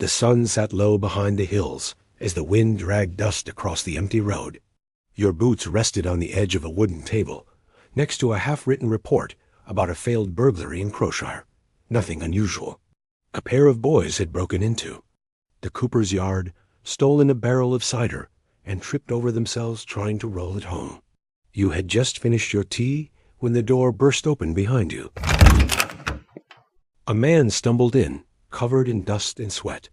The sun sat low behind the hills as the wind dragged dust across the empty road. Your boots rested on the edge of a wooden table, next to a half-written report about a failed burglary in Crowshire. Nothing unusual. A pair of boys had broken into the cooper's yard, stolen a barrel of cider, and tripped over themselves trying to roll it home. You had just finished your tea when the door burst open behind you. A man stumbled in, covered in dust and sweat,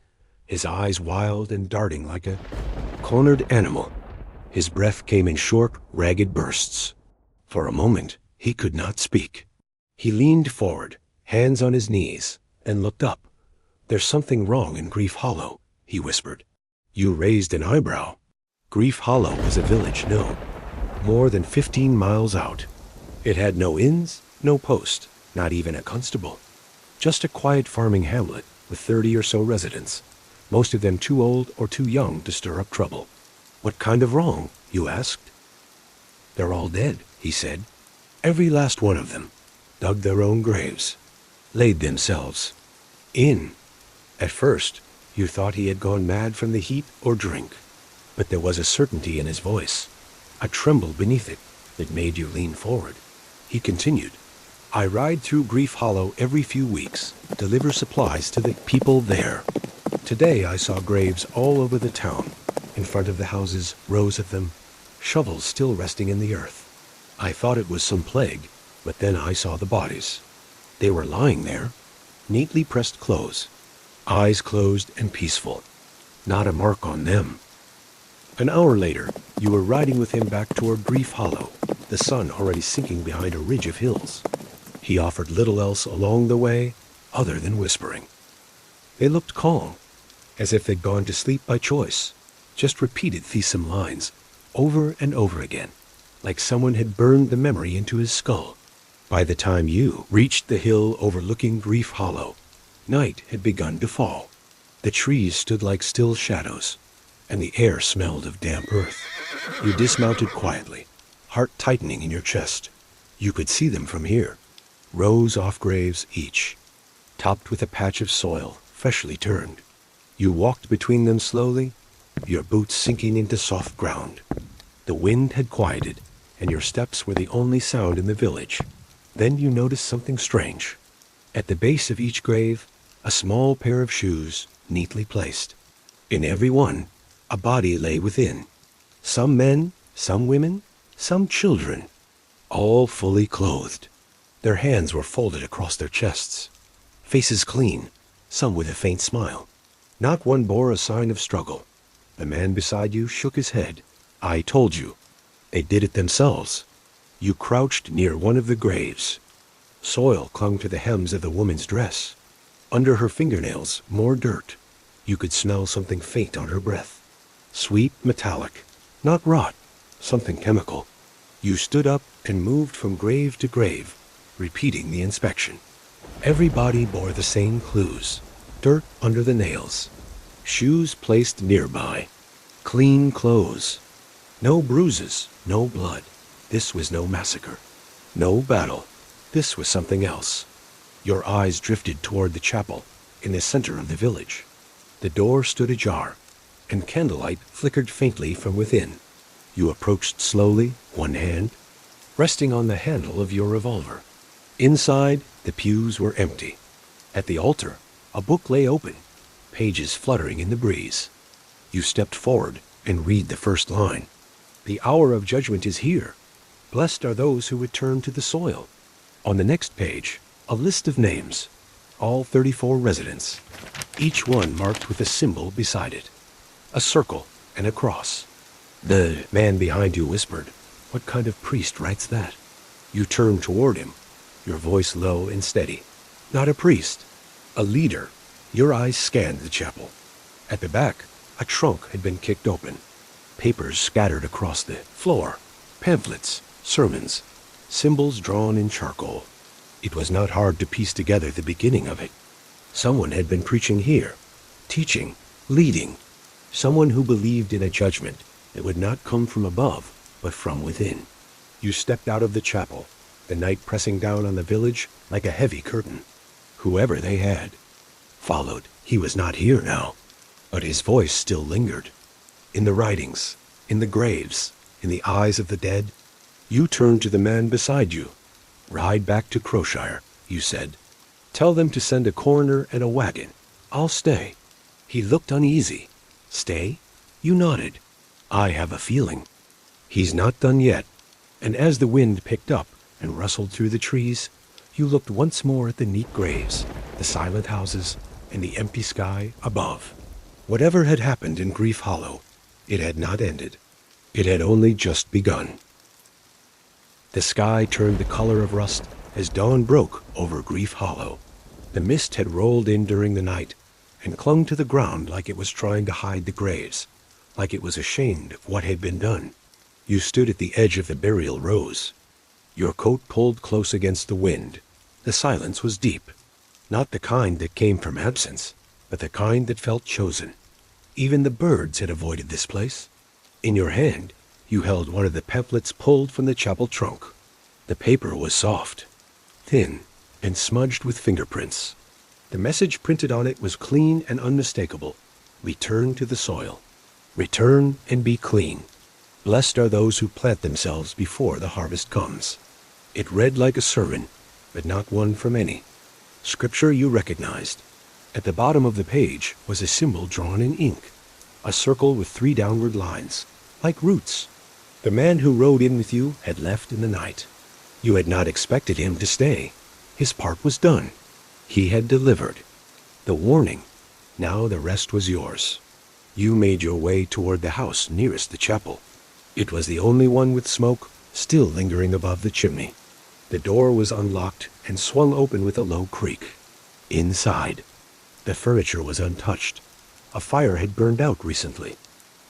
his eyes wild and darting like a cornered animal. His breath came in short, ragged bursts. For a moment, he could not speak. He leaned forward, hands on his knees, and looked up. "There's something wrong in Grief Hollow," he whispered. You raised an eyebrow. Grief Hollow was a village, no, more than 15 miles out. It had no inns, no post, not even a constable. Just a quiet farming hamlet with 30 or so residents, most of them too old or too young to stir up trouble. "What kind of wrong?" you asked. "They're all dead," he said. "Every last one of them. Dug their own graves. Laid themselves. In." At first, you thought he had gone mad from the heat or drink, but there was a certainty in his voice, a tremble beneath it that made you lean forward. He continued, "I ride through Grief Hollow every few weeks, deliver supplies to the people there. Today I saw graves all over the town, in front of the houses, rows of them, shovels still resting in the earth. I thought it was some plague, but then I saw the bodies. They were lying there, neatly pressed clothes, eyes closed and peaceful, not a mark on them." An hour later, you were riding with him back toward Grief Hollow, the sun already sinking behind a ridge of hills. He offered little else along the way other than whispering. They looked calm, as if they'd gone to sleep by choice, just repeated Thesim lines over and over again, like someone had burned the memory into his skull. By the time you reached the hill overlooking Grief Hollow, night had begun to fall. The trees stood like still shadows, and the air smelled of damp earth. You dismounted quietly, heart tightening in your chest. You could see them from here, rows off graves each, topped with a patch of soil, freshly turned. You walked between them slowly, your boots sinking into soft ground. The wind had quieted, and your steps were the only sound in the village. Then you noticed something strange. At the base of each grave, a small pair of shoes, neatly placed. In every one, a body lay within. Some men, some women, some children, all fully clothed. Their hands were folded across their chests, faces clean, some with a faint smile. Not one bore a sign of struggle. The man beside you shook his head. "I told you. They did it themselves." You crouched near one of the graves. Soil clung to the hems of the woman's dress. Under her fingernails, more dirt. You could smell something faint on her breath. Sweet, metallic, not rot, something chemical. You stood up and moved from grave to grave, repeating the inspection. Every body bore the same clues. Dirt under the nails. Shoes placed nearby. Clean clothes. No bruises, no blood. This was no massacre. No battle. This was something else. Your eyes drifted toward the chapel in the center of the village. The door stood ajar, and candlelight flickered faintly from within. You approached slowly, one hand resting on the handle of your revolver. Inside, the pews were empty. At the altar, a book lay open, pages fluttering in the breeze. You stepped forward and read the first line. "The hour of judgment is here. Blessed are those who return to the soil." On the next page, a list of names, all 34 residents, each one marked with a symbol beside it, a circle and a cross. The man behind you whispered, "What kind of priest writes that?" You turned toward him, your voice low and steady. "Not a priest, a leader." Your eyes scanned the chapel. At the back, a trunk had been kicked open. Papers scattered across the floor, pamphlets, sermons, symbols drawn in charcoal. It was not hard to piece together the beginning of it. Someone had been preaching here, teaching, leading. Someone who believed in a judgment that would not come from above, but from within. You stepped out of the chapel, the night pressing down on the village like a heavy curtain. Whoever they had, followed. He was not here now, but his voice still lingered. In the writings, in the graves, in the eyes of the dead. You turned to the man beside you. "Ride back to Crowshire," you said. "Tell them to send a coroner and a wagon. I'll stay." He looked uneasy. "Stay?" You nodded. "I have a feeling." He's not done yet. And as the wind picked up and rustled through the trees, you looked once more at the neat graves, the silent houses, and the empty sky above. Whatever had happened in Grief Hollow, it had not ended. It had only just begun. The sky turned the color of rust as dawn broke over Grief Hollow. The mist had rolled in during the night and clung to the ground like it was trying to hide the graves, like it was ashamed of what had been done. You stood at the edge of the burial rows, your coat pulled close against the wind. The silence was deep, not the kind that came from absence, but the kind that felt chosen. Even the birds had avoided this place. In your hand, you held one of the pamphlets pulled from the chapel trunk. The paper was soft, thin, and smudged with fingerprints. The message printed on it was clean and unmistakable. Return to the soil. Return and be clean. Blessed are those who plant themselves before the harvest comes. It read like a sermon, but not one from any. Scripture you recognized. At the bottom of the page was a symbol drawn in ink, a circle with 3 downward lines, like roots. The man who rode in with you had left in the night. You had not expected him to stay. His part was done. He had delivered. The warning. Now the rest was yours. You made your way toward the house nearest the chapel. It was the only one with smoke still lingering above the chimney. The door was unlocked and swung open with a low creak. Inside, the furniture was untouched. A fire had burned out recently.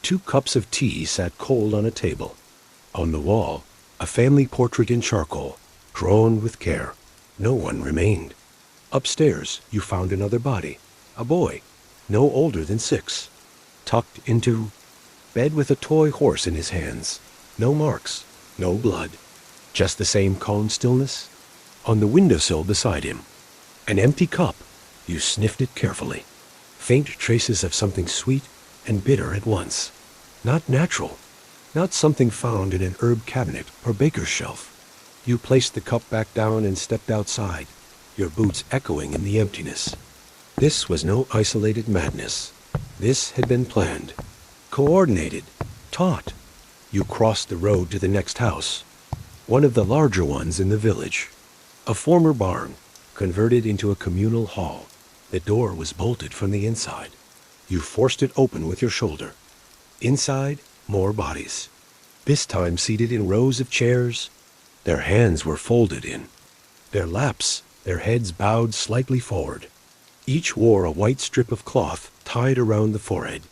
2 cups of tea sat cold on a table. On the wall, a family portrait in charcoal, drawn with care. No one remained. Upstairs, you found another body, a boy, no older than 6, tucked into bed with a toy horse in his hands. No marks, no blood, just the same calm stillness. On the windowsill beside him, an empty cup. You sniffed it carefully. Faint traces of something sweet and bitter at once. Not natural, not something found in an herb cabinet or baker's shelf. You placed the cup back down and stepped outside, your boots echoing in the emptiness. This was no isolated madness. This had been planned, coordinated, taught. You crossed the road to the next house, one of the larger ones in the village. A former barn, converted into a communal hall. The door was bolted from the inside. You forced it open with your shoulder. Inside, more bodies. This time seated in rows of chairs. Their hands were folded in their laps, their heads bowed slightly forward. Each wore a white strip of cloth tied around the forehead,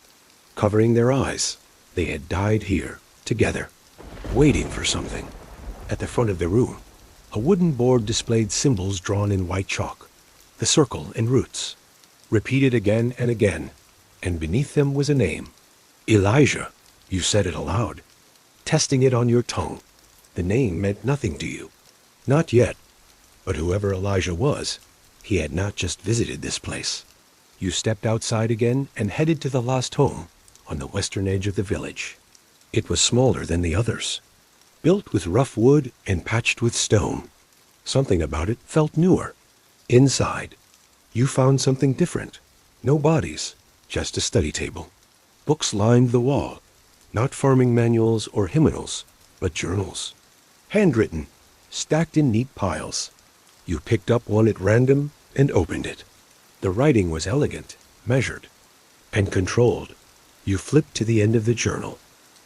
covering their eyes. They had died here, together, waiting for something. At the front of the room, a wooden board displayed symbols drawn in white chalk, the circle and roots, repeated again and again, and beneath them was a name. Elijah. You said it aloud, testing it on your tongue. The name meant nothing to you. Not yet. But whoever Elijah was, he had not just visited this place. You stepped outside again and headed to the last home on the western edge of the village. It was smaller than the others, built with rough wood and patched with stone. Something about it felt newer. Inside, you found something different. No bodies, just a study table. Books lined the wall, not farming manuals or hymnals, but journals. Handwritten, stacked in neat piles. You picked up one at random and opened it. The writing was elegant, measured, and controlled. You flipped to the end of the journal.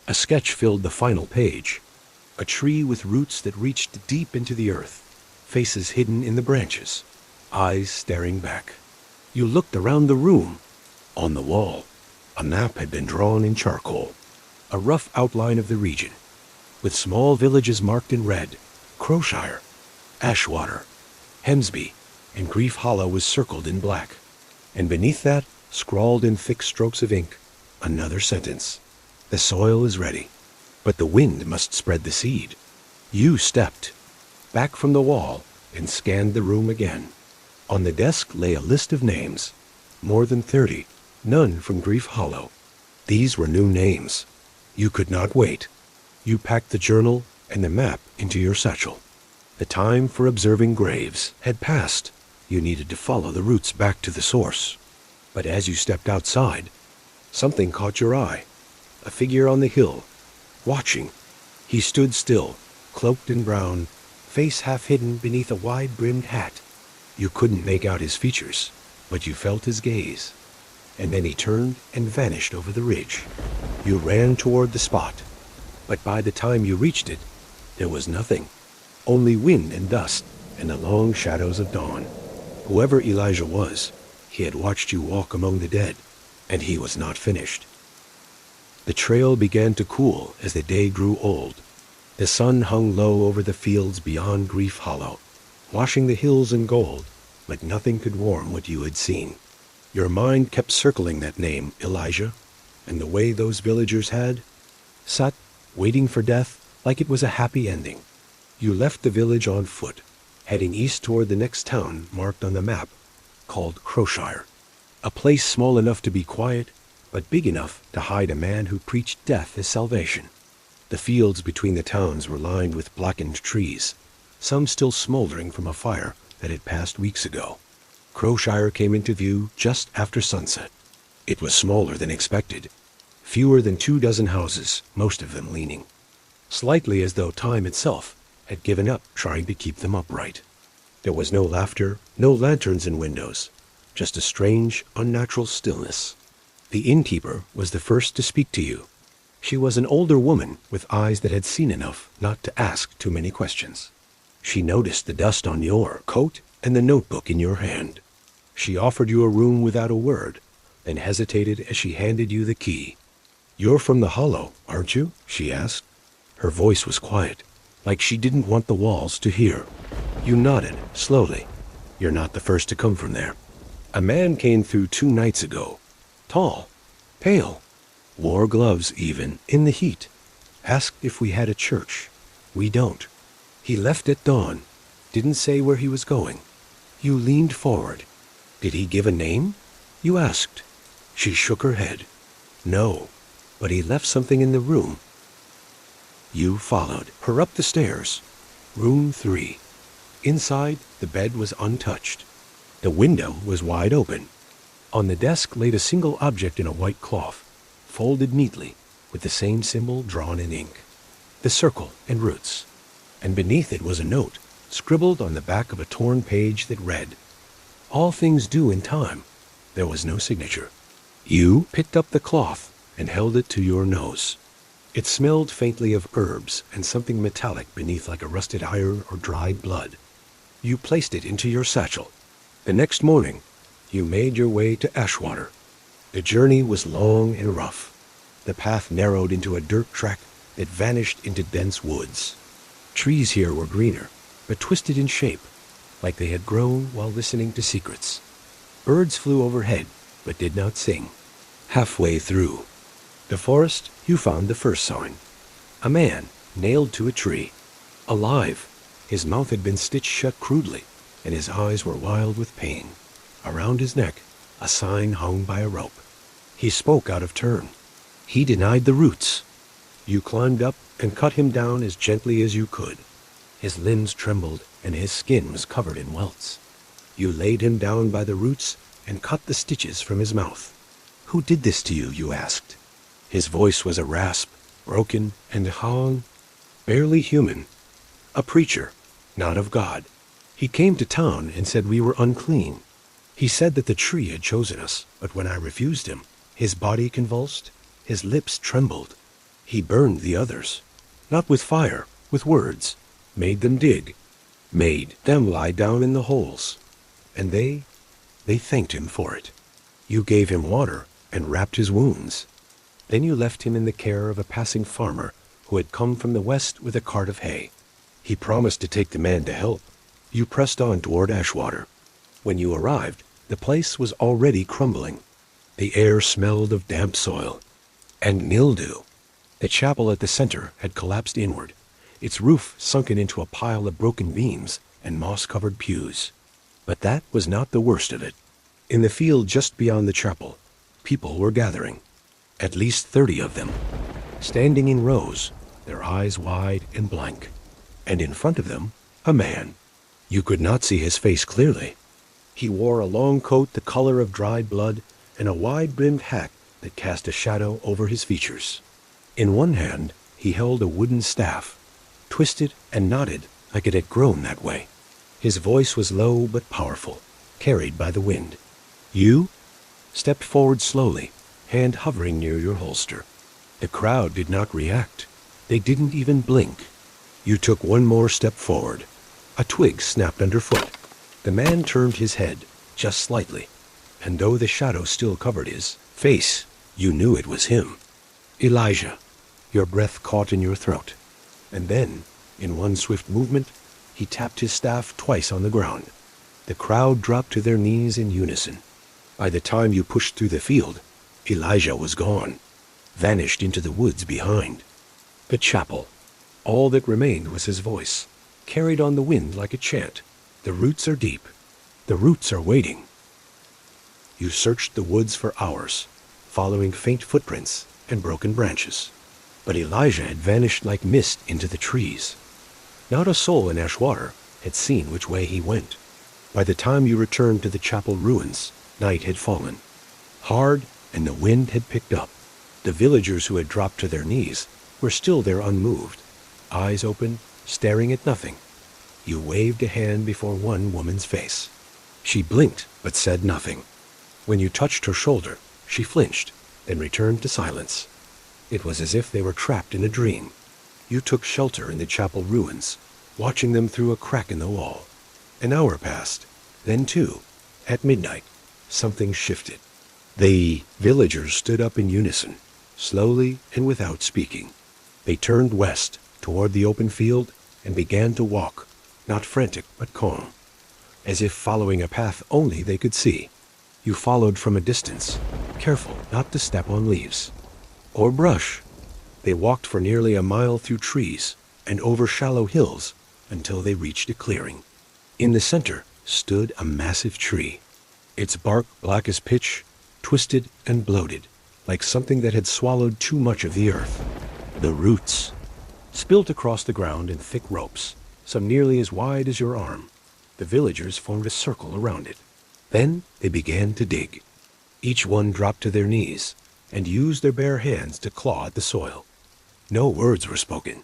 A sketch filled the final page. A tree with roots that reached deep into the earth, faces hidden in the branches, eyes staring back. You looked around the room. On the wall, a map had been drawn in charcoal, a rough outline of the region, with small villages marked in red. Crowshire, Ashwater, Hemsby, and Grief Hollow was circled in black. And beneath that, scrawled in thick strokes of ink, another sentence. The soil is ready, but the wind must spread the seed. You stepped back from the wall and scanned the room again. On the desk lay a list of names. More than 30, none from Grief Hollow. These were new names. You could not wait. You packed the journal and the map into your satchel. The time for observing graves had passed. You needed to follow the routes back to the source. But as you stepped outside, something caught your eye. A figure on the hill, watching. He stood still, cloaked in brown, face half hidden beneath a wide-brimmed hat. You couldn't make out his features, but you felt his gaze. And then he turned and vanished over the ridge. You ran toward the spot, but by the time you reached it, there was nothing. Only wind and dust and the long shadows of dawn. Whoever Elijah was, he had watched you walk among the dead, and he was not finished. The trail began to cool as the day grew old. The sun hung low over the fields beyond Grief Hollow, washing the hills in gold, but nothing could warm what you had seen. Your mind kept circling that name, Elijah, and the way those villagers had sat, waiting for death like it was a happy ending. You left the village on foot, heading east toward the next town marked on the map, called Crowshire, a place small enough to be quiet, but big enough to hide a man who preached death as salvation. The fields between the towns were lined with blackened trees, some still smoldering from a fire that had passed weeks ago. Crowshire came into view just after sunset. It was smaller than expected, fewer than 24 houses, most of them leaning, slightly as though time itself had given up trying to keep them upright. There was no laughter, no lanterns in windows, just a strange, unnatural stillness. The innkeeper was the first to speak to you. She was an older woman with eyes that had seen enough not to ask too many questions. She noticed the dust on your coat and the notebook in your hand. She offered you a room without a word, then hesitated as she handed you the key. "You're from the Hollow, aren't you?" she asked. Her voice was quiet, like she didn't want the walls to hear. You nodded, slowly. "You're not the first to come from there. A man came through 2 nights ago. Tall, pale, wore gloves even, in the heat. Asked if we had a church. We don't. He left at dawn. Didn't say where he was going." You leaned forward. "Did he give a name?" you asked. She shook her head. "No, but he left something in the room." You followed her up the stairs. Room 3. Inside, the bed was untouched. The window was wide open. On the desk laid a single object in a white cloth, folded neatly, with the same symbol drawn in ink. The circle and roots. And beneath it was a note, scribbled on the back of a torn page that read, "All things due in time." There was no signature. You picked up the cloth and held it to your nose. It smelled faintly of herbs and something metallic beneath like a rusted iron or dried blood. You placed it into your satchel. The next morning, you made your way to Ashwater. The journey was long and rough. The path narrowed into a dirt track that vanished into dense woods. Trees here were greener, but twisted in shape, like they had grown while listening to secrets. Birds flew overhead, but did not sing. Halfway through the forest, you found the first sign. A man nailed to a tree. Alive. His mouth had been stitched shut crudely, and his eyes were wild with pain. Around his neck, a sign hung by a rope. He spoke out of turn. He denied the roots. You climbed up and cut him down as gently as you could. His limbs trembled, and his skin was covered in welts. You laid him down by the roots and cut the stitches from his mouth. "Who did this to you?" you asked. His voice was a rasp, broken and hung, barely human. "A preacher, not of God. He came to town and said we were unclean. He said that the tree had chosen us, but when I refused him, his body convulsed, his lips trembled. He burned the others, not with fire, with words, made them dig, made them lie down in the holes. And they thanked him for it. You gave him water and wrapped his wounds. Then you left him in the care of a passing farmer who had come from the west with a cart of hay. He promised to take the man to help. You pressed on toward Ashwater. When you arrived, the place was already crumbling. The air smelled of damp soil and mildew. The chapel at the center had collapsed inward, its roof sunken into a pile of broken beams and moss-covered pews. But that was not the worst of it. In the field just beyond the chapel, people were gathering. At least 30 of them, standing in rows, their eyes wide and blank. And in front of them, a man. You could not see his face clearly. He wore a long coat the color of dried blood and a wide-brimmed hat that cast a shadow over his features. In one hand, he held a wooden staff, twisted and knotted like it had grown that way. His voice was low but powerful, carried by the wind. You stepped forward slowly, hand hovering near your holster. The crowd did not react. They didn't even blink. You took one more step forward. A twig snapped underfoot. The man turned his head, just slightly, and though the shadow still covered his face, you knew it was him. Elijah. Your breath caught in your throat. And then, in one swift movement, he tapped his staff twice on the ground. The crowd dropped to their knees in unison. By the time you pushed through the field, Elijah was gone, vanished into the woods behind. The chapel. All that remained was his voice, carried on the wind like a chant. The roots are deep. The roots are waiting. You searched the woods for hours, following faint footprints and broken branches. But Elijah had vanished like mist into the trees. Not a soul in Ashwater had seen which way he went. By the time you returned to the chapel ruins, night had fallen. Hard, and the wind had picked up. The villagers who had dropped to their knees were still there unmoved, eyes open, staring at nothing. You waved a hand before one woman's face. She blinked, but said nothing. When you touched her shoulder, she flinched, then returned to silence. It was as if they were trapped in a dream. You took shelter in the chapel ruins, watching them through a crack in the wall. An hour passed. Then, too, at midnight, something shifted. The villagers stood up in unison, slowly and without speaking. They turned west, toward the open field, and began to walk, not frantic but calm, as if following a path only they could see. You followed from a distance, careful not to step on leaves or brush. They walked for nearly a mile through trees and over shallow hills until they reached a clearing. In the center stood a massive tree, its bark black as pitch, twisted and bloated, like something that had swallowed too much of the earth. The roots spilt across the ground in thick ropes, some nearly as wide as your arm. The villagers formed a circle around it. Then they began to dig. Each one dropped to their knees and used their bare hands to claw at the soil. No words were spoken,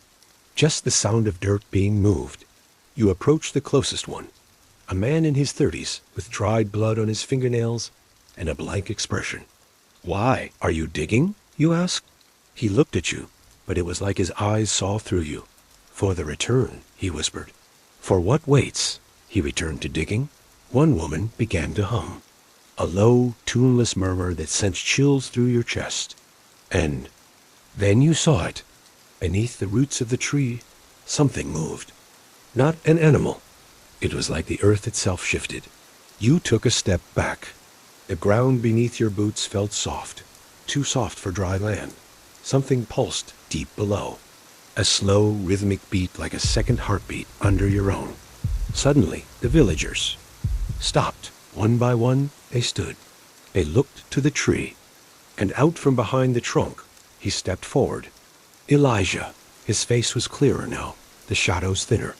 just the sound of dirt being moved. You approached the closest one, a man in his 30s with dried blood on his fingernails and a blank expression. "Why are you digging?" you asked. He looked at you, but it was like his eyes saw through you. "For the return," he whispered. "For what waits?" He returned to digging. One woman began to hum, a low, tuneless murmur that sent chills through your chest. And then you saw it. Beneath the roots of the tree, something moved. Not an animal. It was like the earth itself shifted. You took a step back. The ground beneath your boots felt soft, too soft for dry land. Something pulsed deep below, a slow, rhythmic beat like a second heartbeat under your own. Suddenly, the villagers stopped. One by one, they stood. They looked to the tree, and out from behind the trunk, he stepped forward. Elijah. His face was clearer now, the shadows thinner.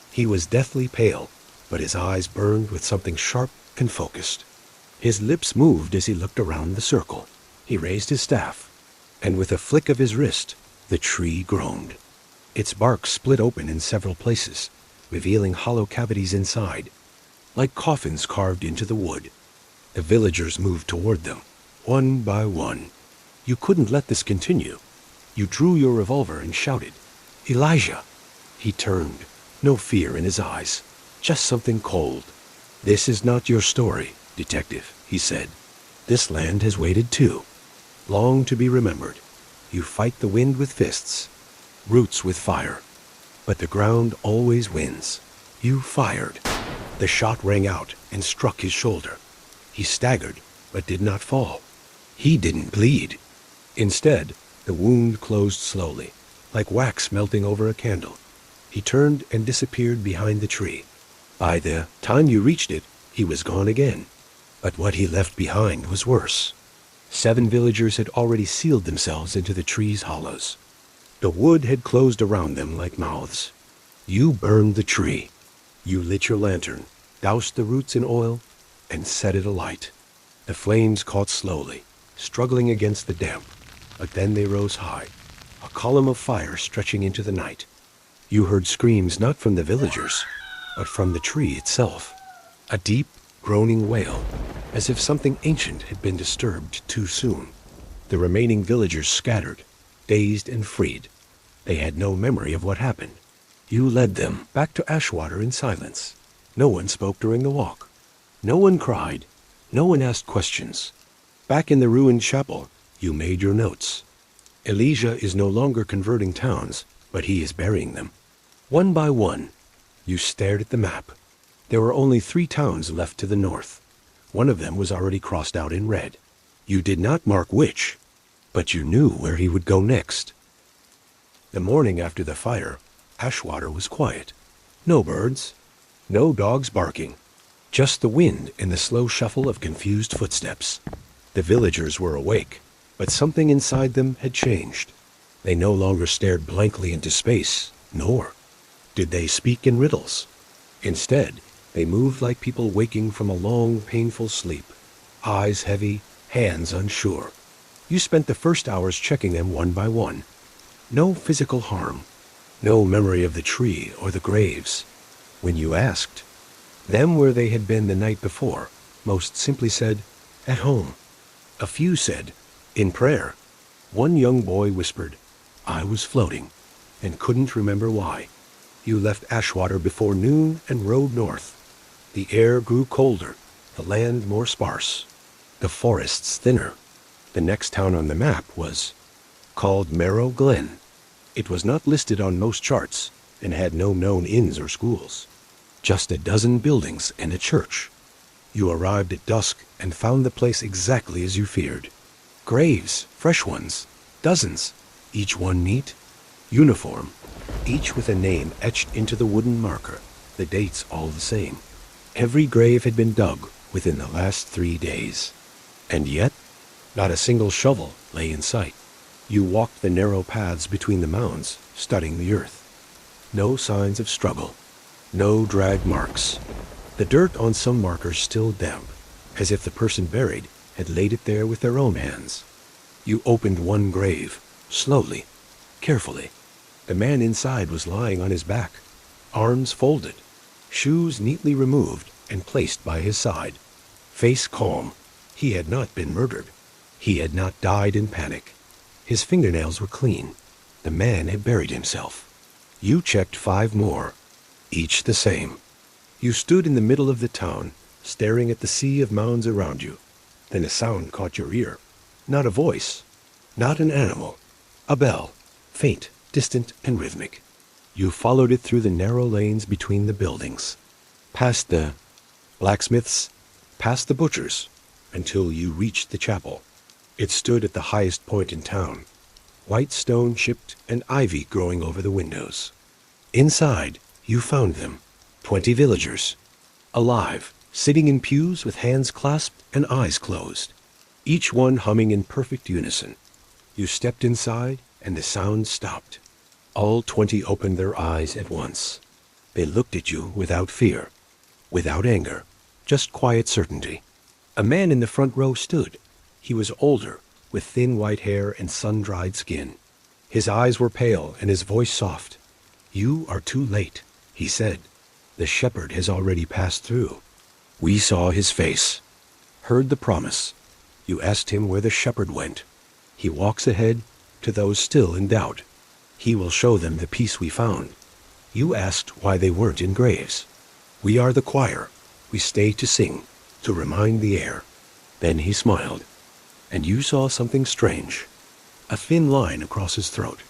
He was deathly pale, but his eyes burned with something sharp and focused. His lips moved as he looked around the circle. He raised his staff, and with a flick of his wrist, the tree groaned. Its bark split open in several places, revealing hollow cavities inside, like coffins carved into the wood. The villagers moved toward them, one by one. You couldn't let this continue. You drew your revolver and shouted, "Elijah!" He turned, no fear in his eyes, just something cold. "This is not your story, detective," he said. "This land has waited too, long to be remembered. You fight the wind with fists, roots with fire, but the ground always wins." You fired. The shot rang out and struck his shoulder. He staggered, but did not fall. He didn't bleed. Instead, the wound closed slowly, like wax melting over a candle. He turned and disappeared behind the tree. By the time you reached it, he was gone again. But what he left behind was worse. 7 villagers had already sealed themselves into the tree's hollows. The wood had closed around them like mouths. You burned the tree. You lit your lantern, doused the roots in oil, and set it alight. The flames caught slowly, struggling against the damp, but then they rose high, a column of fire stretching into the night. You heard screams not from the villagers, but from the tree itself. A deep, groaning wail, as if something ancient had been disturbed too soon. The remaining villagers scattered, dazed and freed. They had no memory of what happened. You led them back to Ashwater in silence. No one spoke during the walk. No one cried. No one asked questions. Back in the ruined chapel, you made your notes. Elijah is no longer converting towns, but he is burying them. One by one, you stared at the map. There were only 3 towns left to the north. One of them was already crossed out in red. You did not mark which, but you knew where he would go next. The morning after the fire, Ashwater was quiet. No birds, no dogs barking, just the wind and the slow shuffle of confused footsteps. The villagers were awake, but something inside them had changed. They no longer stared blankly into space, nor did they speak in riddles. Instead, they moved like people waking from a long, painful sleep, eyes heavy, hands unsure. You spent the first hours checking them one by one. No physical harm, no memory of the tree or the graves. When you asked them where they had been the night before, most simply said, at home. A few said, in prayer. One young boy whispered, I was floating, and couldn't remember why. You left Ashwater before noon and rode north. The air grew colder, the land more sparse, the forests thinner. The next town on the map was called Marrow Glen. It was not listed on most charts and had no known inns or schools. Just a dozen buildings and a church. You arrived at dusk and found the place exactly as you feared. Graves, fresh ones, dozens, each one neat, uniform, each with a name etched into the wooden marker, the dates all the same. Every grave had been dug within the last 3 days. And yet, not a single shovel lay in sight. You walked the narrow paths between the mounds, studying the earth. No signs of struggle, no drag marks. The dirt on some markers still damp, as if the person buried had laid it there with their own hands. You opened one grave, slowly, carefully. The man inside was lying on his back, arms folded, shoes neatly removed and placed by his side. Face calm. He had not been murdered. He had not died in panic. His fingernails were clean. The man had buried himself. You checked 5 more, each the same. You stood in the middle of the town, staring at the sea of mounds around you. Then a sound caught your ear. Not a voice, not an animal. A bell, faint, distant, and rhythmic. You followed it through the narrow lanes between the buildings, past the blacksmiths, past the butchers, until you reached the chapel. It stood at the highest point in town, white stone chipped and ivy growing over the windows. Inside, you found them, 20 villagers, alive, sitting in pews with hands clasped and eyes closed, each one humming in perfect unison. You stepped inside, and the sound stopped. All 20 opened their eyes at once. They looked at you without fear, without anger, just quiet certainty. A man in the front row stood. He was older, with thin white hair and sun-dried skin. His eyes were pale and his voice soft. You are too late, he said. The shepherd has already passed through. We saw his face, heard the promise. You asked him where the shepherd went. He walks ahead to those still in doubt. He will show them the peace we found. You asked why they weren't in graves. We are the choir. We stay to sing, to remind the air. Then he smiled, and you saw something strange. A thin line across his throat,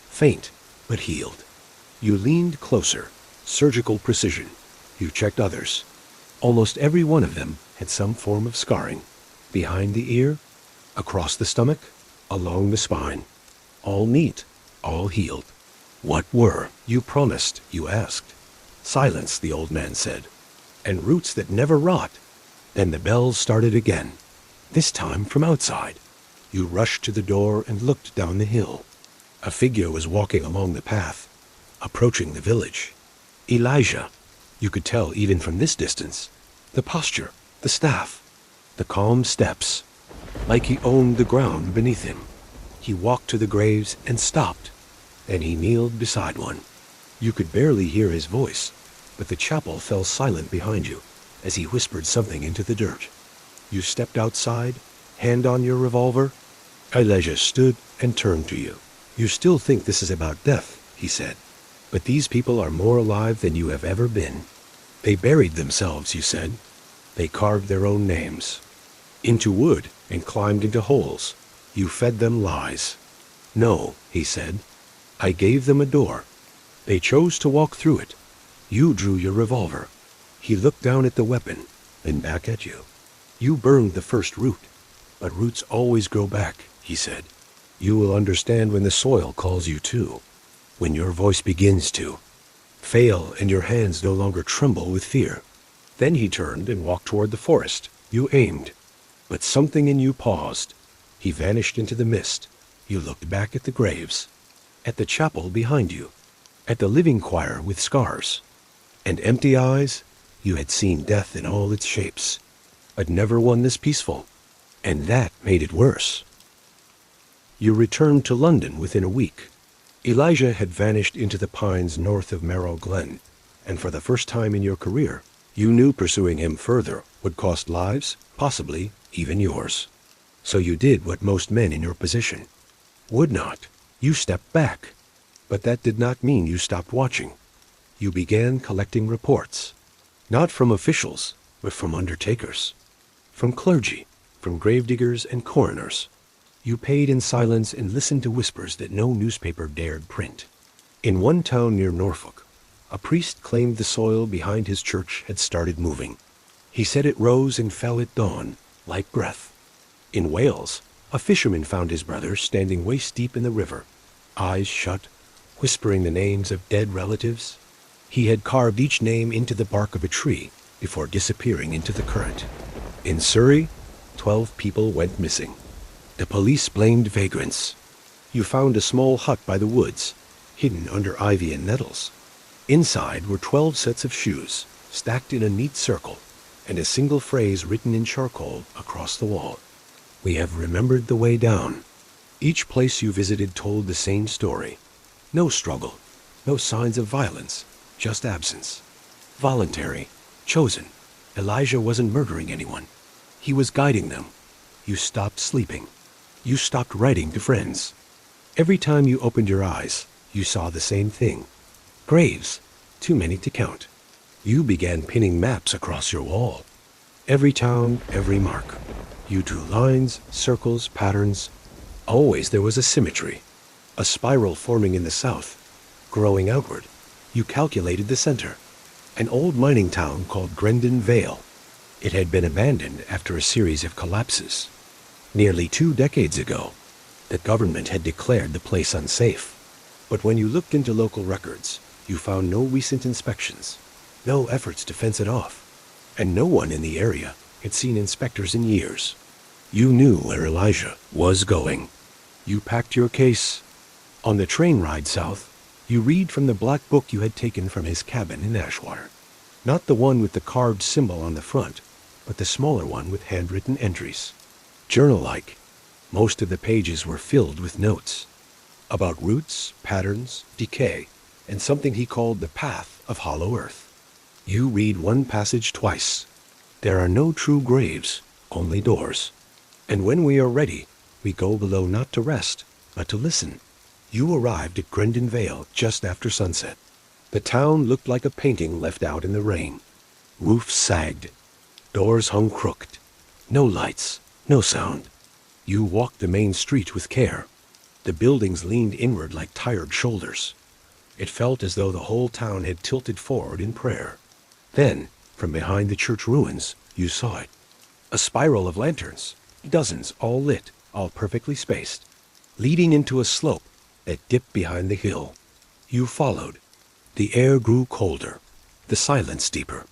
faint but healed. You leaned closer, surgical precision. You checked others. Almost every one of them had some form of scarring. Behind the ear, across the stomach, along the spine. All neat, all healed. What were you promised, you asked. Silence, the old man said. And roots that never rot. Then the bells started again, this time from outside. You rushed to the door and looked down the hill. A figure was walking along the path, approaching the village. Elijah, you could tell even from this distance. The posture, the staff, the calm steps, like he owned the ground beneath him. He walked to the graves and stopped. Then he kneeled beside one. You could barely hear his voice, but the chapel fell silent behind you as he whispered something into the dirt. You stepped outside, hand on your revolver. Elijah stood and turned to you. You still think this is about death, he said, but these people are more alive than you have ever been. They buried themselves, you said. They carved their own names into wood and climbed into holes. You fed them lies. No, he said. I gave them a door. They chose to walk through it. You drew your revolver. He looked down at the weapon, then back at you. You burned the first root, but roots always grow back, he said. You will understand when the soil calls you to, when your voice begins to fail and your hands no longer tremble with fear. Then he turned and walked toward the forest. You aimed, but something in you paused. He vanished into the mist. You looked back at the graves, at the chapel behind you, at the living choir with scars, and empty eyes. You had seen death in all its shapes, but never one this peaceful, and that made it worse. You returned to London within a week. Elijah had vanished into the pines north of Merrow Glen, and for the first time in your career, you knew pursuing him further would cost lives, possibly even yours. So you did what most men in your position would not. You stepped back. But that did not mean you stopped watching. You began collecting reports, not from officials, but from undertakers, from clergy, from gravediggers and coroners. You paid in silence and listened to whispers that no newspaper dared print. In one town near Norfolk, a priest claimed the soil behind his church had started moving. He said it rose and fell at dawn, like breath. In Wales, a fisherman found his brother standing waist-deep in the river, eyes shut, whispering the names of dead relatives. He had carved each name into the bark of a tree before disappearing into the current. In Surrey, 12 people went missing. The police blamed vagrants. You found a small hut by the woods, hidden under ivy and nettles. Inside were 12 sets of shoes, stacked in a neat circle, and a single phrase written in charcoal across the wall. We have remembered the way down. Each place you visited told the same story. No struggle, no signs of violence, just absence. Voluntary, chosen. Elijah wasn't murdering anyone. He was guiding them. You stopped sleeping. You stopped writing to friends. Every time you opened your eyes, you saw the same thing. Graves, too many to count. You began pinning maps across your wall. Every town, every mark. You drew lines, circles, patterns. Always there was a symmetry. A spiral forming in the south, growing outward. You calculated the center. An old mining town called Grendon Vale. It had been abandoned after a series of collapses. Nearly 2 decades ago, the government had declared the place unsafe. But when you looked into local records, you found no recent inspections, no efforts to fence it off, and no one in the area had seen inspectors in years. You knew where Elijah was going. You packed your case. On the train ride south, you read from the black book you had taken from his cabin in Ashwater. Not the one with the carved symbol on the front, but the smaller one with handwritten entries. Journal-like. Most of the pages were filled with notes about roots, patterns, decay, and something he called the path of hollow earth. You read one passage twice. There are no true graves, only doors. And when we are ready, we go below not to rest, but to listen. You arrived at Grendon Vale just after sunset. The town looked like a painting left out in the rain. Roofs sagged. Doors hung crooked. No lights, no sound. You walked the main street with care. The buildings leaned inward like tired shoulders. It felt as though the whole town had tilted forward in prayer. Then, from behind the church ruins, you saw it. A spiral of lanterns, dozens all lit, all perfectly spaced, leading into a slope that dipped behind the hill. You followed. The air grew colder, the silence deeper.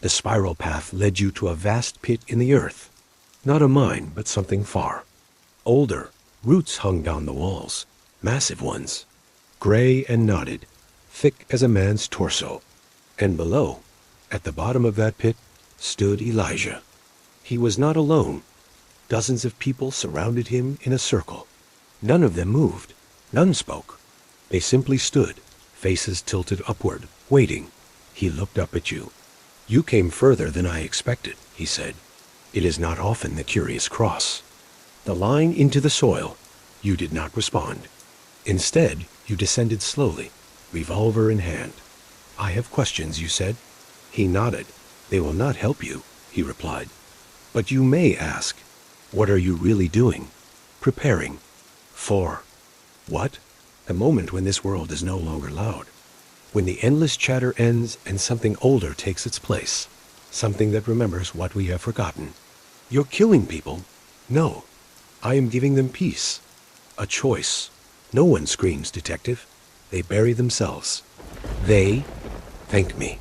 The spiral path led you to a vast pit in the earth. Not a mine, but something far. Older, roots hung down the walls, massive ones, gray and knotted, thick as a man's torso. And below, at the bottom of that pit, stood Elijah. He was not alone. Dozens of people surrounded him in a circle. None of them moved. None spoke. They simply stood, faces tilted upward, waiting. He looked up at you. "You came further than I expected," he said. "It is not often the curious cross." The line into the soil, you did not respond. Instead, you descended slowly, revolver in hand. "I have questions," you said. He nodded. "They will not help you," he replied. "But you may ask, what are you really doing?" "Preparing." "For what?" "The moment when this world is no longer loud. When the endless chatter ends and something older takes its place. Something that remembers what we have forgotten." "You're killing people." "No. I am giving them peace. A choice. No one screams, detective. They bury themselves. They thank me.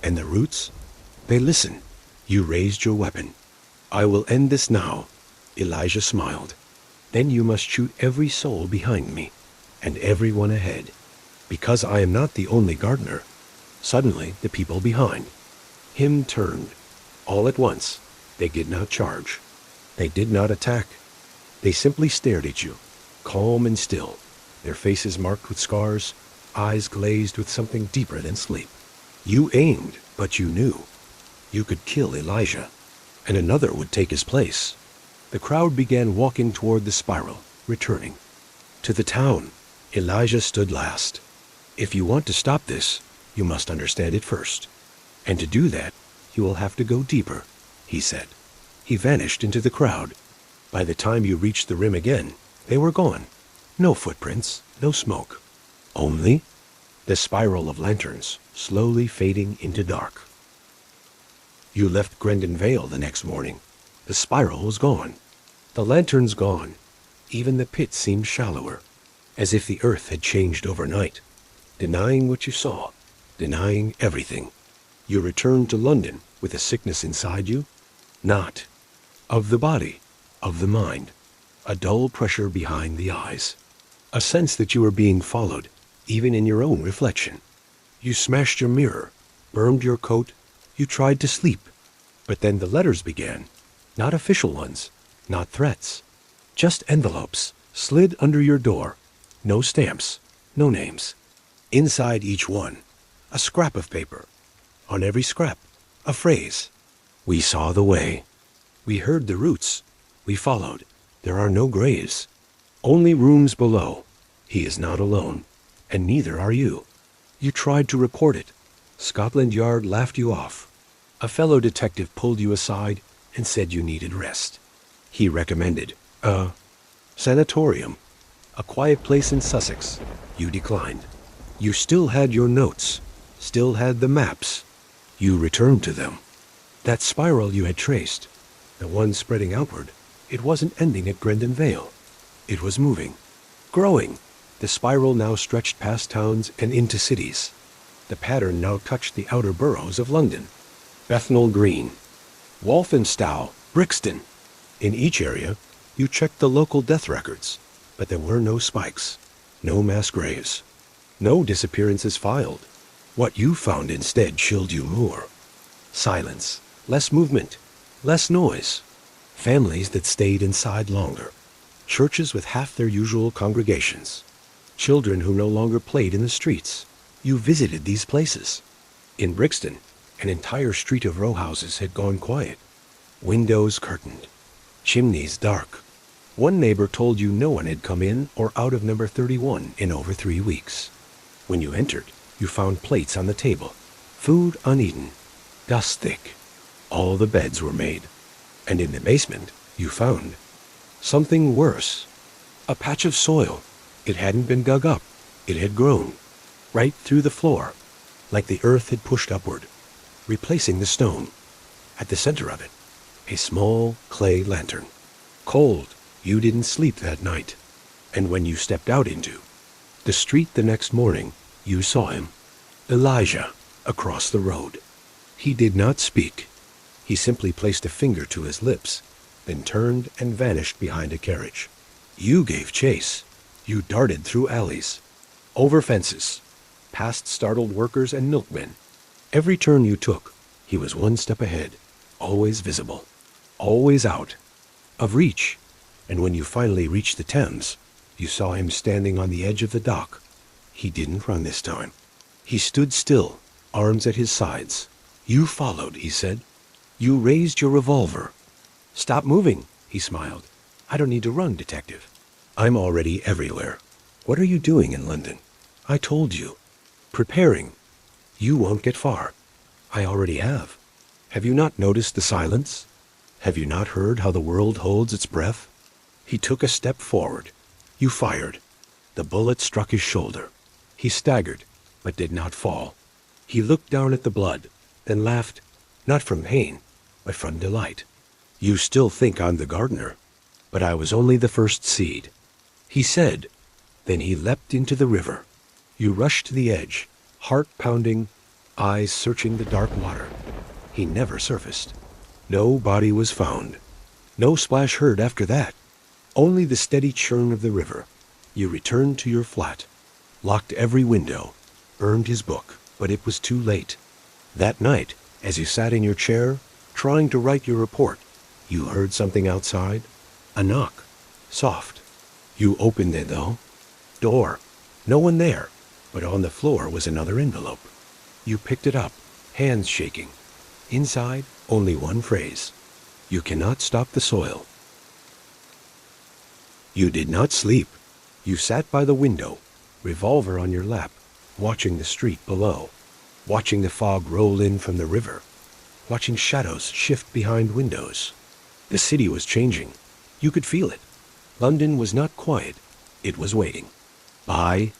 And the roots? They listen. You raised your weapon. I will end this now." Elijah smiled. "Then you must shoot every soul behind me, and everyone ahead. Because I am not the only gardener." Suddenly, the people behind him turned. All at once, they did not charge. They did not attack. They simply stared at you, calm and still, their faces marked with scars, eyes glazed with something deeper than sleep. You aimed, but you knew. You could kill Elijah, and another would take his place. The crowd began walking toward the spiral, returning. To the town, Elijah stood last. "If you want to stop this, you must understand it first. And to do that, you will have to go deeper," he said. He vanished into the crowd. By the time you reached the rim again, they were gone. No footprints, no smoke. Only the spiral of lanterns, slowly fading into dark. You left Grendon Vale the next morning. The spiral was gone. The lanterns gone. Even the pit seemed shallower, as if the earth had changed overnight. Denying what you saw, denying everything. You returned to London with a sickness inside you? Not. Of the body, of the mind. A dull pressure behind the eyes. A sense that you were being followed, even in your own reflection. You smashed your mirror, burned your coat, you tried to sleep. But then the letters began. Not official ones, not threats. Just envelopes, slid under your door. No stamps, no names. Inside each one, a scrap of paper. On every scrap, a phrase. "We saw the way. We heard the roots. We followed. There are no graves. Only rooms below. He is not alone. And neither are you." You tried to report it. Scotland Yard laughed you off. A fellow detective pulled you aside and said you needed rest. He recommended a sanatorium, a quiet place in Sussex. You declined. You still had your notes, still had the maps. You returned to them. That spiral you had traced, the one spreading outward, it wasn't ending at Grendon Vale. It was moving, growing. The spiral now stretched past towns and into cities. The pattern now touched the outer boroughs of London. Bethnal Green, Walthamstow, Brixton. In each area, you checked the local death records, but there were no spikes, no mass graves, no disappearances filed. What you found instead chilled you more. Silence, less movement, less noise. Families that stayed inside longer. Churches with half their usual congregations. Children who no longer played in the streets. You visited these places. In Brixton, an entire street of row houses had gone quiet. Windows curtained. Chimneys dark. One neighbor told you no one had come in or out of number 31 in over 3 weeks. When you entered, you found plates on the table. Food uneaten. Dust thick. All the beds were made. And in the basement, you found something worse. A patch of soil. It hadn't been dug up. It had grown. Right through the floor. Like the earth had pushed upward, replacing the stone. At the center of it, a small clay lantern. Cold, you didn't sleep that night. And when you stepped out into the street the next morning, you saw him. Elijah, across the road. He did not speak. He simply placed a finger to his lips, then turned and vanished behind a carriage. You gave chase. You darted through alleys, over fences, past startled workers and milkmen. Every turn you took, he was one step ahead, always visible, always out of reach. And when you finally reached the Thames, you saw him standing on the edge of the dock. He didn't run this time. He stood still, arms at his sides. You followed, he said. You raised your revolver. Stop moving, he smiled. I don't need to run, detective. I'm already everywhere. What are you doing in London? I told you. Preparing. You won't get far. I already have. Have you not noticed the silence? Have you not heard how the world holds its breath? He took a step forward. You fired. The bullet struck his shoulder. He staggered, but did not fall. He looked down at the blood, then laughed, not from pain, but from delight. You still think I'm the gardener, but I was only the first seed. He said. Then he leapt into the river. You rushed to the edge, heart pounding, eyes searching the dark water. He never surfaced. No body was found. No splash heard after that. Only the steady churn of the river. You returned to your flat, locked every window, burned his book, but it was too late. That night, as you sat in your chair, trying to write your report, you heard something outside. A knock. Soft. You opened it, though. Door. No one there, but on the floor was another envelope. You picked it up, hands shaking. Inside, only one phrase. You cannot stop the soil. You did not sleep. You sat by the window, revolver on your lap, watching the street below, watching the fog roll in from the river, watching shadows shift behind windows. The city was changing. You could feel it. London was not quiet. It was waiting. By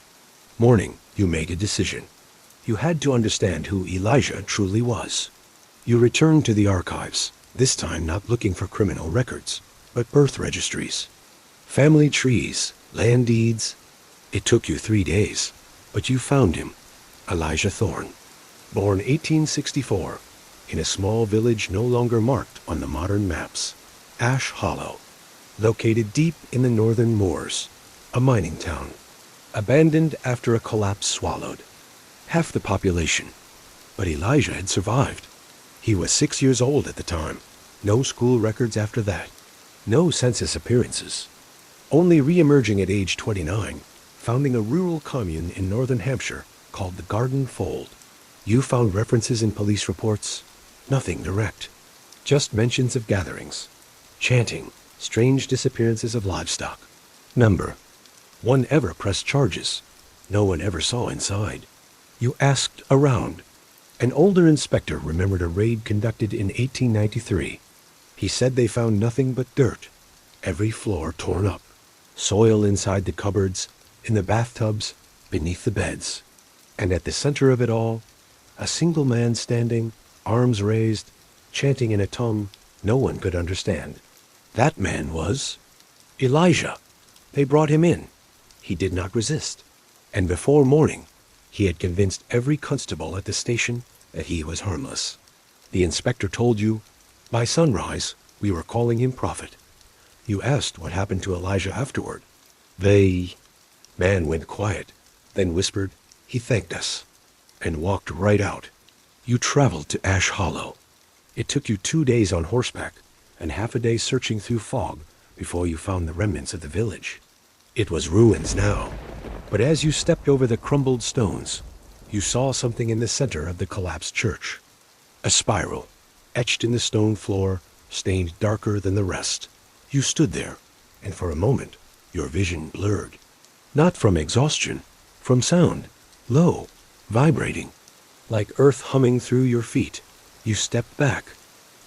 morning, you made a decision. You had to understand who Elijah truly was. You returned to the archives, this time not looking for criminal records, but birth registries, family trees, land deeds. It took you 3 days, but you found him, Elijah Thorne, born 1864, in a small village no longer marked on the modern maps, Ash Hollow, located deep in the northern moors, a mining town, abandoned after a collapse swallowed half the population. But Elijah had survived. He was 6 years old at the time. No school records after that. No census appearances. Only re-emerging at age 29, founding a rural commune in northern Hampshire called the Garden Fold. You found references in police reports. Nothing direct. Just mentions of gatherings, chanting, strange disappearances of livestock. Number. One ever pressed charges. No one ever saw inside. You asked around. An older inspector remembered a raid conducted in 1893. He said they found nothing but dirt, every floor torn up, soil inside the cupboards, in the bathtubs, beneath the beds. And at the center of it all, a single man standing, arms raised, chanting in a tongue no one could understand. That man was Elijah. They brought him in. He did not resist. And before morning, he had convinced every constable at the station that he was harmless. The inspector told you, by sunrise, we were calling him prophet. You asked what happened to Elijah afterward. Man went quiet, then whispered, he thanked us, and walked right out. You traveled to Ash Hollow. It took you 2 days on horseback, and half a day searching through fog before you found the remnants of the village. It was ruins now, but as you stepped over the crumbled stones, you saw something in the center of the collapsed church. A spiral, etched in the stone floor, stained darker than the rest. You stood there, and for a moment, your vision blurred. Not from exhaustion, from sound, low, vibrating, like earth humming through your feet. You stepped back.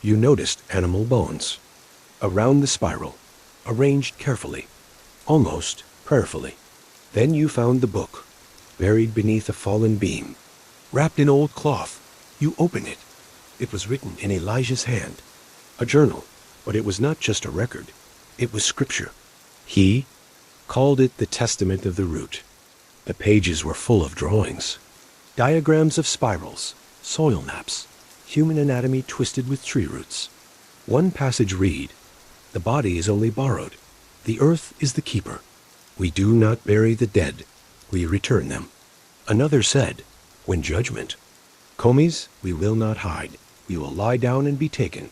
You noticed animal bones. Around the spiral, arranged carefully, almost prayerfully. Then you found the book, buried beneath a fallen beam, wrapped in old cloth. You opened it. It was written in Elijah's hand. A journal, but it was not just a record. It was scripture. He called it the Testament of the Root. The pages were full of drawings, diagrams of spirals, soil maps, human anatomy twisted with tree roots. One passage read, "The body is only borrowed. The earth is the keeper. We do not bury the dead. We return them." Another said, "When judgment. Commies, we will not hide. We will lie down and be taken."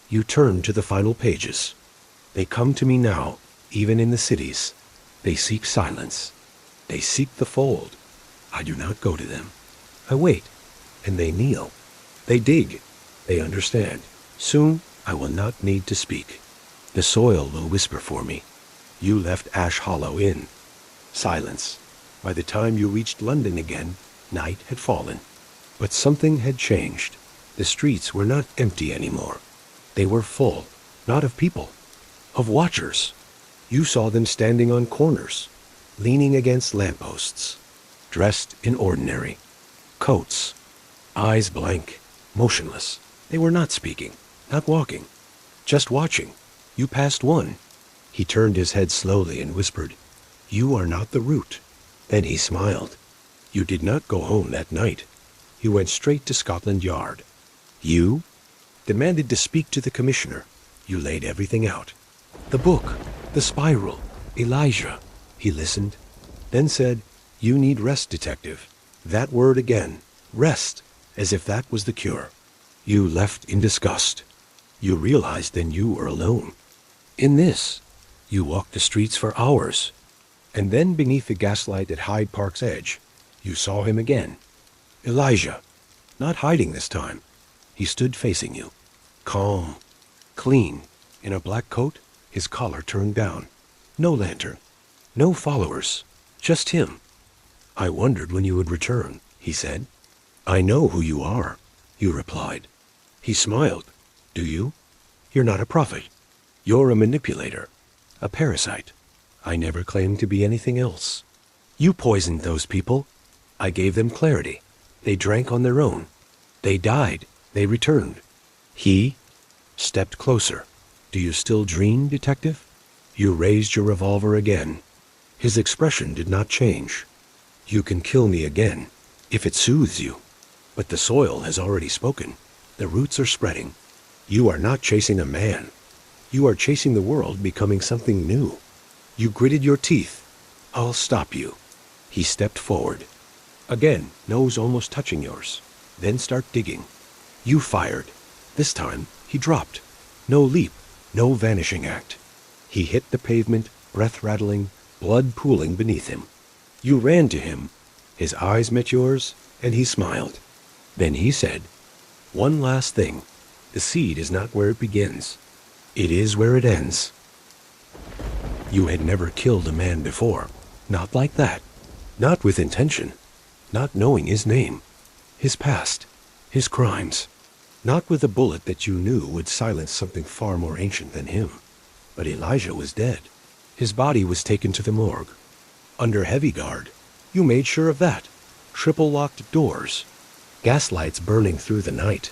You turn to the final pages. They come to me now, even in the cities. They seek silence. They seek the fold. I do not go to them. I wait, and they kneel. They dig. They understand. Soon I will not need to speak. The soil will whisper for me. You left Ash Hollow Inn. Silence. By the time you reached London again, night had fallen. But something had changed. The streets were not empty anymore. They were full, not of people, of watchers. You saw them standing on corners, leaning against lampposts, dressed in ordinary coats, eyes blank, motionless. They were not speaking, not walking, just watching. You passed one. He turned his head slowly and whispered, "You are not the route." Then he smiled. You did not go home that night. You went straight to Scotland Yard. You demanded to speak to the commissioner. You laid everything out. The book, the spiral, Elijah. He listened, then said, "You need rest, detective." That word again, rest, as if that was the cure. You left in disgust. You realized then you were alone. In this, you walked the streets for hours. And then beneath the gaslight at Hyde Park's edge, you saw him again. Elijah, not hiding this time. He stood facing you, calm, clean, in a black coat, his collar turned down. No lantern, no followers, just him. "I wondered when you would return," he said. "I know who you are," you replied. He smiled. "Do you? You're not a prophet. You're a manipulator, a parasite. I never claimed to be anything else. You poisoned those people. I gave them clarity. They drank on their own. They died. They returned." He stepped closer. "Do you still dream, detective?" You raised your revolver again. His expression did not change. "You can kill me again, if it soothes you. But the soil has already spoken. The roots are spreading. You are not chasing a man. You are chasing the world becoming something new." You gritted your teeth. "I'll stop you." He stepped forward. Again, nose almost touching yours. Then start digging. You fired. This time, he dropped. No leap, no vanishing act. He hit the pavement, breath rattling, blood pooling beneath him. You ran to him. His eyes met yours, and he smiled. Then he said, "One last thing. The seed is not where it begins. It is where it ends." You had never killed a man before. Not like that. Not with intention. Not knowing his name, his past, his crimes. Not with a bullet that you knew would silence something far more ancient than him. But Elijah was dead. His body was taken to the morgue. Under heavy guard. You made sure of that. Triple-locked doors. Gaslights burning through the night.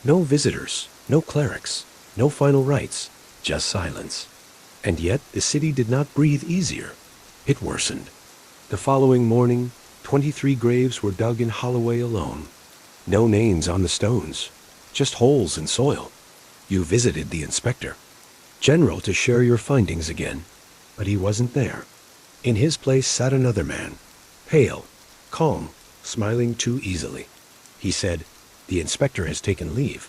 No visitors, no clerics, no final rites, just silence. And yet the city did not breathe easier. It worsened. The following morning, 23 graves were dug in Holloway alone. No names on the stones, just holes in soil. You visited the inspector, general, to share your findings again, but he wasn't there. In his place sat another man, pale, calm, smiling too easily. He said, "The inspector has taken leave.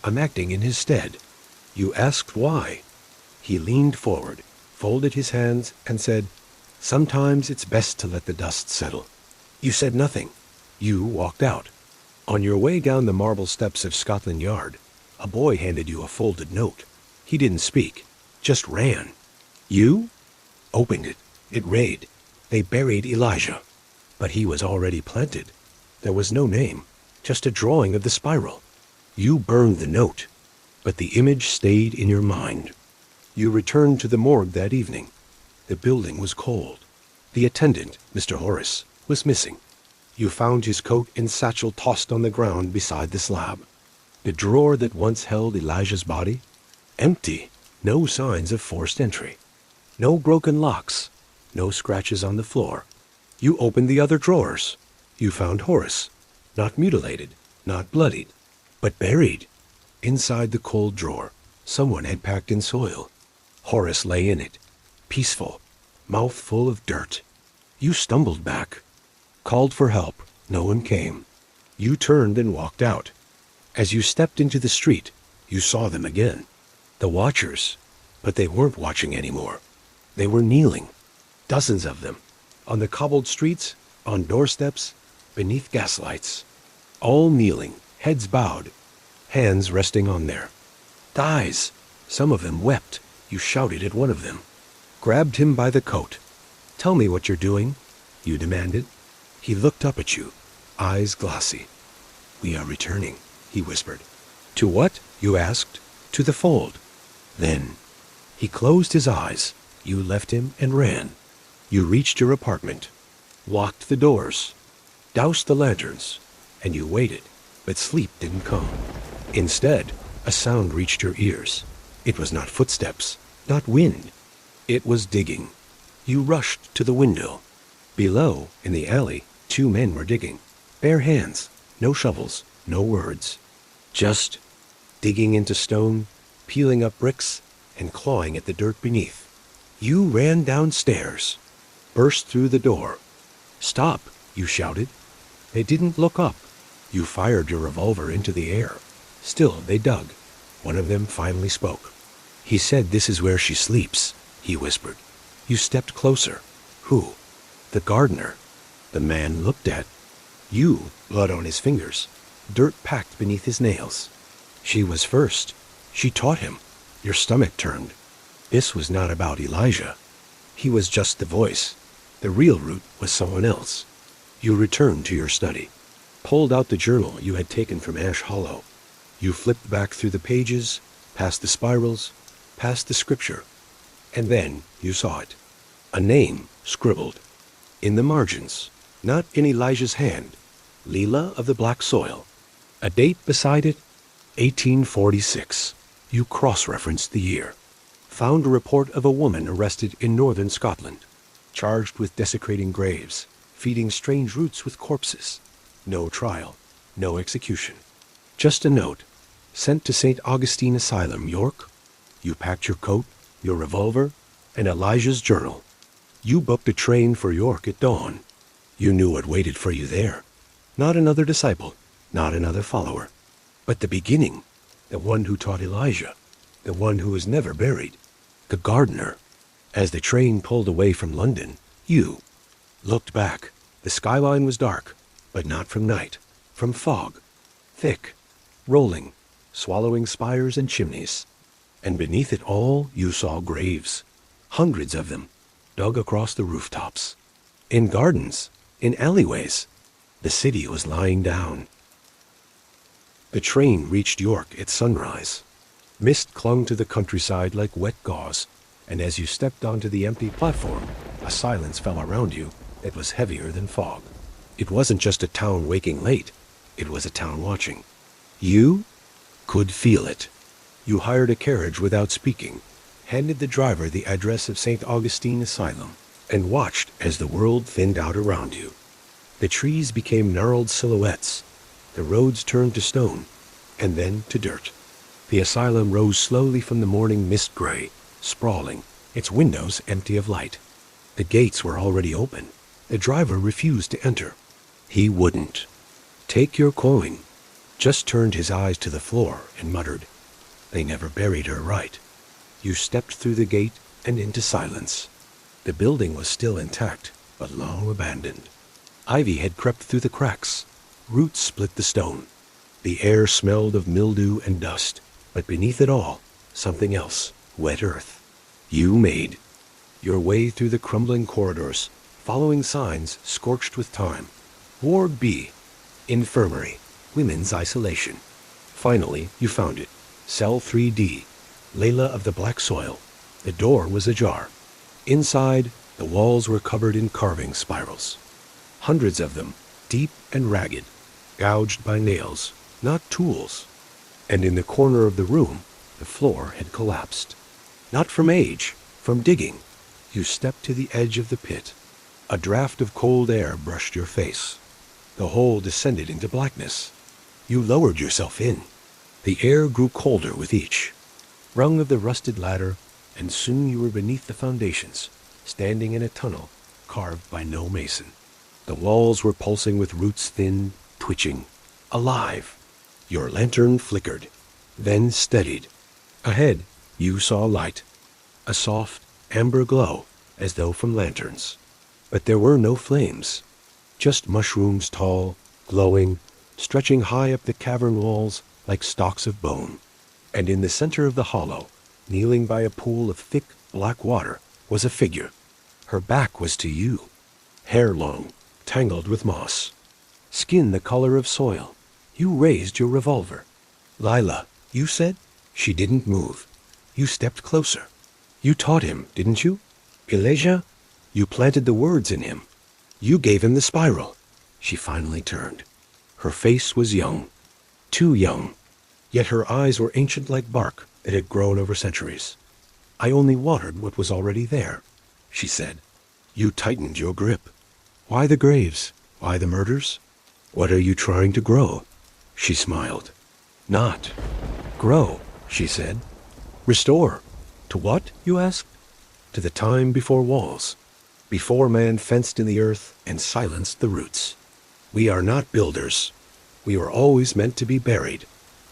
I'm acting in his stead." You asked why. He leaned forward, folded his hands, and said, "Sometimes it's best to let the dust settle." You said nothing. You walked out. On your way down the marble steps of Scotland Yard, a boy handed you a folded note. He didn't speak, just ran. You opened it. It read, "They buried Elijah." But he was already planted. There was no name, just a drawing of the spiral. You burned the note, but the image stayed in your mind. You returned to the morgue that evening. The building was cold. The attendant, Mr. Horace, was missing. You found his coat and satchel tossed on the ground beside the slab. The drawer that once held Elijah's body? Empty. No signs of forced entry. No broken locks. No scratches on the floor. You opened the other drawers. You found Horace, not mutilated, not bloodied. But buried, inside the cold drawer, someone had packed in soil. Horace lay in it, peaceful, mouth full of dirt. You stumbled back, called for help. No one came. You turned and walked out. As you stepped into the street, you saw them again. The watchers, but they weren't watching anymore. They were kneeling, dozens of them, on the cobbled streets, on doorsteps, beneath gaslights. All kneeling, heads bowed, hands resting on their thighs. Some of them wept. You shouted at one of them, grabbed him by the coat. "Tell me what you're doing," you demanded. He looked up at you, eyes glossy. "We are returning," he whispered. "To what?" you asked. "To the fold." Then he closed his eyes. You left him and ran. You reached your apartment, locked the doors, doused the lanterns, and you waited, but sleep didn't come. Instead, a sound reached your ears. It was not footsteps, not wind. It was digging. You rushed to the window. Below, in the alley, 2 men were digging. Bare hands, no shovels, no words. Just digging into stone, peeling up bricks, and clawing at the dirt beneath. You ran downstairs, burst through the door. "Stop," you shouted. They didn't look up. You fired your revolver into the air. Still, they dug. One of them finally spoke. "He said this is where she sleeps," he whispered. You stepped closer. "Who?" "The gardener." The man looked at you, blood on his fingers, dirt packed beneath his nails. "She was first. She taught him." Your stomach turned. This was not about Elijah. He was just the voice. The real root was someone else. You returned to your study, pulled out the journal you had taken from Ash Hollow. You flipped back through the pages, past the spirals, past the scripture, and then you saw it. A name scribbled. In the margins, not in Elijah's hand, Leela of the Black Soil. A date beside it, 1846. You cross-referenced the year. Found a report of a woman arrested in northern Scotland, charged with desecrating graves, feeding strange roots with corpses. No trial, no execution. Just a note, sent to St. Augustine Asylum, York. You packed your coat, your revolver, and Elijah's journal. You booked a train for York at dawn. You knew what waited for you there. Not another disciple, not another follower, but the beginning, the one who taught Elijah, the one who was never buried, the gardener. As the train pulled away from London, you looked back. The skyline was dark, but not from night, from fog, thick, rolling, swallowing spires and chimneys. And beneath it all, you saw graves, hundreds of them, dug across the rooftops, in gardens, in alleyways. The city was lying down. The train reached York at sunrise. Mist clung to the countryside like wet gauze, and as you stepped onto the empty platform, a silence fell around you that was heavier than fog. It wasn't just a town waking late, it was a town watching. You could feel it. You hired a carriage without speaking, handed the driver the address of St. Augustine Asylum, and watched as the world thinned out around you. The trees became gnarled silhouettes. The roads turned to stone, and then to dirt. The asylum rose slowly from the morning mist gray, sprawling, its windows empty of light. The gates were already open. The driver refused to enter. He wouldn't take your coin, just turned his eyes to the floor and muttered, "They never buried her right." You stepped through the gate and into silence. The building was still intact, but long abandoned. Ivy had crept through the cracks. Roots split the stone. The air smelled of mildew and dust, but beneath it all, something else, wet earth. You made your way through the crumbling corridors, following signs scorched with time. Ward B, Infirmary, Women's Isolation. Finally, you found it. Cell 3D, Layla of the Black Soil. The door was ajar. Inside, the walls were covered in carving spirals. Hundreds of them, deep and ragged, gouged by nails, not tools. And in the corner of the room, the floor had collapsed. Not from age, from digging. You stepped to the edge of the pit. A draft of cold air brushed your face. The hole descended into blackness. You lowered yourself in. The air grew colder with each rung of the rusted ladder, and soon you were beneath the foundations, standing in a tunnel carved by no mason. The walls were pulsing with roots thin, twitching, alive. Your lantern flickered, then steadied. Ahead, you saw light, a soft, amber glow, as though from lanterns. But there were no flames, just mushrooms tall, glowing, stretching high up the cavern walls like stalks of bone. And in the center of the hollow, kneeling by a pool of thick, black water, was a figure. Her back was to you, hair long, tangled with moss, skin the color of soil. You raised your revolver. "Lila," you said. She didn't move. You stepped closer. You taught him, didn't you? "Elijah?" You planted the words in him. You gave him the spiral. She finally turned. Her face was young, too young, yet her eyes were ancient like bark that had grown over centuries. "I only watered what was already there," she said. You tightened your grip. "Why the graves? Why the murders? What are you trying to grow?" She smiled. "Not grow," she said. "Restore." "To what?" you asked. "To the time before walls, before man fenced in the earth and silenced the roots. We are not builders. We were always meant to be buried."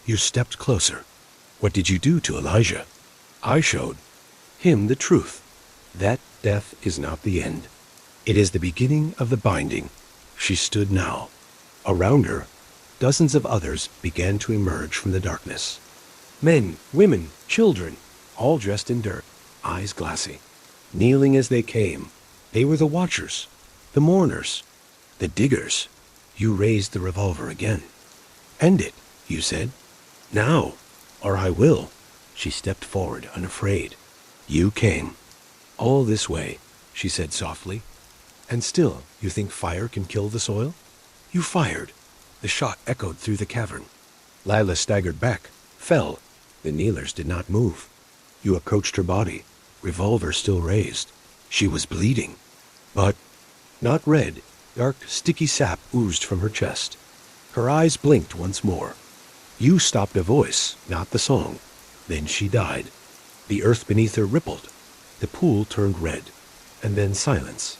You stepped closer. "What did you do to Elijah?" "I showed him the truth, that death is not the end. It is the beginning of the binding." She stood now. Around her, dozens of others began to emerge from the darkness. Men, women, children, all dressed in dirt, eyes glassy. Kneeling as they came, they were the watchers, the mourners, the diggers. You raised the revolver again. "End it," you said. "Now, or I will." She stepped forward, unafraid. You came. "All this way," she said softly. "And still you think fire can kill the soil?" You fired. The shot echoed through the cavern. Lila staggered back, fell. The kneelers did not move. You approached her body, revolver still raised. She was bleeding, but not red. Dark, sticky sap oozed from her chest. Her eyes blinked once more. You stopped a voice, not the song. Then she died. The earth beneath her rippled. The pool turned red. And then silence.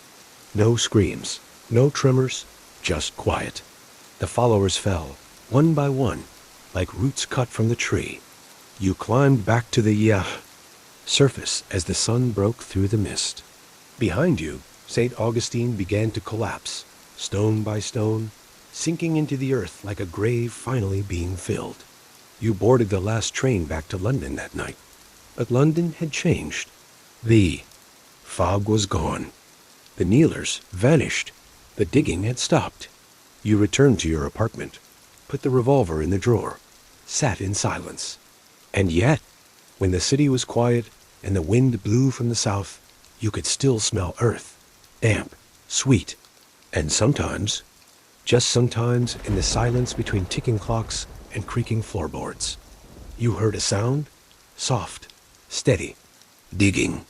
No screams, no tremors, just quiet. The followers fell, one by one, like roots cut from the tree. You climbed back to the surface as the sun broke through the mist. Behind you, St. Augustine began to collapse, stone by stone, sinking into the earth like a grave finally being filled. You boarded the last train back to London that night. But London had changed. The fog was gone. The kneelers vanished. The digging had stopped. You returned to your apartment, put the revolver in the drawer, sat in silence. And yet, when the city was quiet and the wind blew from the south, you could still smell earth, damp, sweet. And sometimes, just sometimes, in the silence between ticking clocks and creaking floorboards, you heard a sound, soft, steady, digging.